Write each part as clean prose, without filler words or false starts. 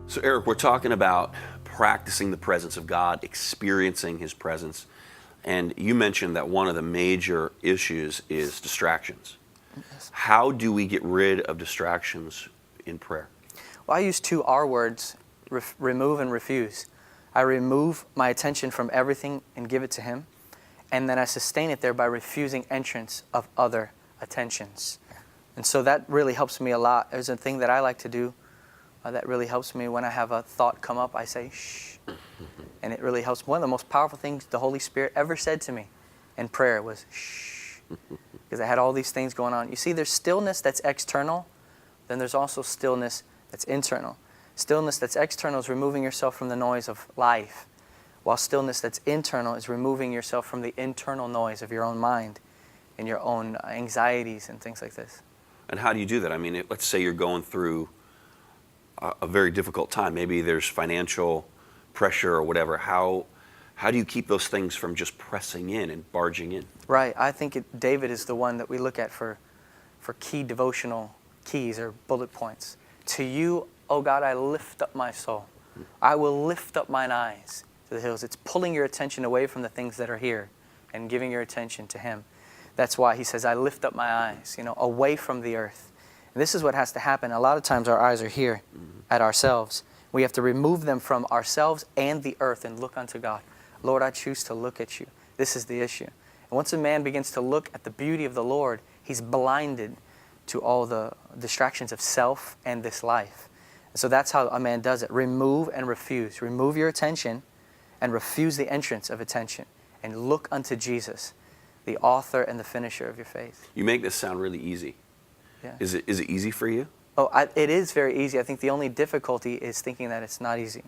So Eric, we're talking about practicing the presence of God, experiencing His presence. And you mentioned that one of the major issues is distractions. Yes. How do we get rid of distractions in prayer? Well, I use two R words, remove and refuse. I remove my attention from everything and give it to Him. And then I sustain it there by refusing entrance of other attentions. And so that really helps me a lot. There's a thing that I like to do that really helps me. When I have a thought come up, I say, shh. And it really helps. One of the most powerful things the Holy Spirit ever said to me in prayer was, shh. Because I had all these things going on. You see, there's stillness that's external. Then there's also stillness that's internal. Stillness that's external is removing yourself from the noise of life, while stillness that's internal is removing yourself from the internal noise of your own mind and your own anxieties and things like this. And how do you do that? I mean, let's say you're going through a very difficult time. Maybe there's financial pressure or whatever. How do you keep those things from just pressing in and barging in? Right. I think David is the one that we look at for key devotional keys or bullet points. To you, O God, I lift up my soul. I will lift up mine eyes to the hills. It's pulling your attention away from the things that are here and giving your attention to Him. That's why he says, I lift up my eyes, away from the earth. And this is what has to happen. A lot of times our eyes are here at ourselves. We have to remove them from ourselves and the earth and look unto God. Lord, I choose to look at you. This is the issue. And once a man begins to look at the beauty of the Lord, he's blinded to all the distractions of self and this life. And so that's how a man does it. Remove and refuse. Remove your attention and refuse the entrance of attention. And look unto Jesus, the author and the finisher of your faith. You make this sound really easy. Yeah. Is it easy for you? Oh, it is very easy. I think the only difficulty is thinking that it's not easy.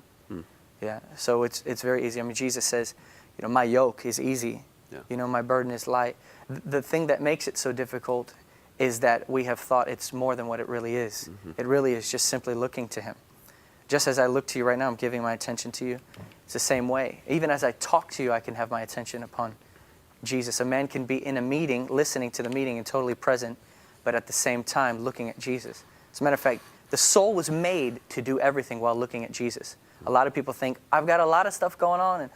Yeah. So it's very easy. I mean, Jesus says, my yoke is easy. Yeah. My burden is light. The thing that makes it so difficult is that we have thought it's more than what it really is. It really is just simply looking to Him. Just as I look to you right now, I'm giving my attention to you. It's the same way. Even as I talk to you, I can have my attention upon Jesus. A man can be in a meeting, listening to the meeting and totally present, but at the same time looking at Jesus. As a matter of fact, the soul was made to do everything while looking at Jesus. A lot of people think, I've got a lot of stuff going on and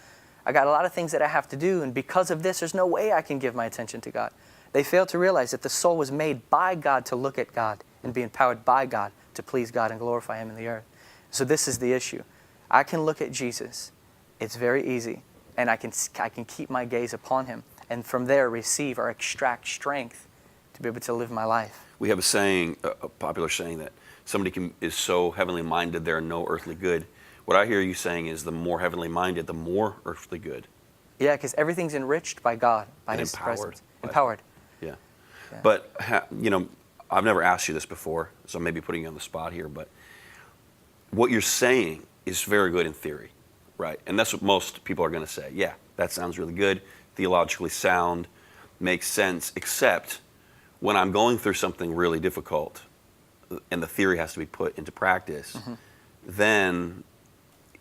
I got a lot of things that I have to do, and because of this, there's no way I can give my attention to God. They fail to realize that the soul was made by God to look at God and be empowered by God to please God and glorify Him in the earth. So this is the issue. I can look at Jesus. It's very easy. And I can keep my gaze upon Him. And from there receive or extract strength to be able to live my life. We have a saying, a popular saying, that somebody is so heavenly minded they're no earthly good. What I hear you saying is the more heavenly minded, the more earthly good. Yeah, because everything's enriched by God, by His presence. Empowered. Yeah. But, I've never asked you this before, so I may be putting you on the spot here, but what you're saying is very good in theory, right? And that's what most people are going to say. Yeah, that sounds really good, theologically sound, makes sense, except when I'm going through something really difficult and the theory has to be put into practice, then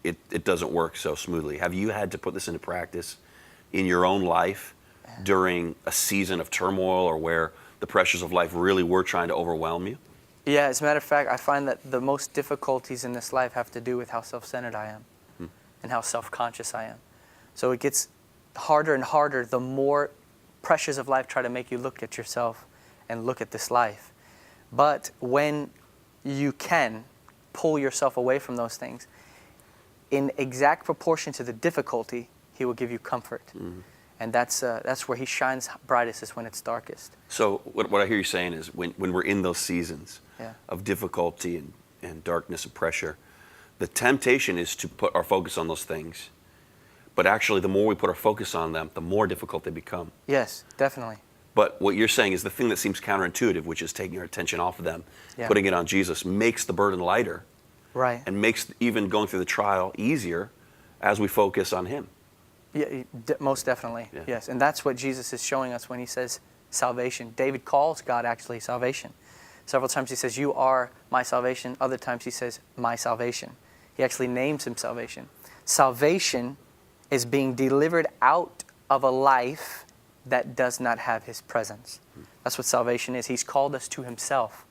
it doesn't work so smoothly. Have you had to put this into practice in your own life during a season of turmoil or where the pressures of life really were trying to overwhelm you? Yeah, as a matter of fact, I find that the most difficulties in this life have to do with how self-centered I am and how self-conscious I am. So it gets harder and harder the more pressures of life try to make you look at yourself and look at this life. But when you can pull yourself away from those things, in exact proportion to the difficulty, He will give you comfort. And that's where He shines brightest, is when it's darkest. So what I hear you saying is when we're in those seasons of difficulty and darkness and pressure, the temptation is to put our focus on those things. But actually, the more we put our focus on them, the more difficult they become. Yes, definitely. But what you're saying is the thing that seems counterintuitive, which is taking our attention off of them, putting it on Jesus, makes the burden lighter. Right. And makes even going through the trial easier as we focus on Him. Yeah, most definitely. Yeah. Yes. And that's what Jesus is showing us when He says salvation. David calls God actually salvation. Several times he says, you are my salvation. Other times he says, my salvation. He actually names Him salvation. Salvation is being delivered out of a life that does not have His presence. That's what salvation is. He's called us to Himself.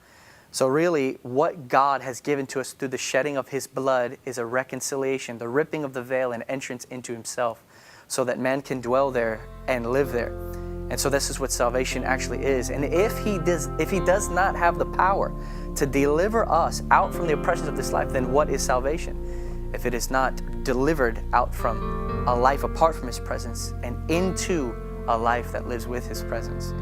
So really, what God has given to us through the shedding of His blood is a reconciliation, the ripping of the veil and entrance into Himself, so that man can dwell there and live there. And so this is what salvation actually is. And if He does not have the power to deliver us out from the oppressions of this life, then what is salvation? If it is not delivered out from a life apart from His presence and into a life that lives with His presence.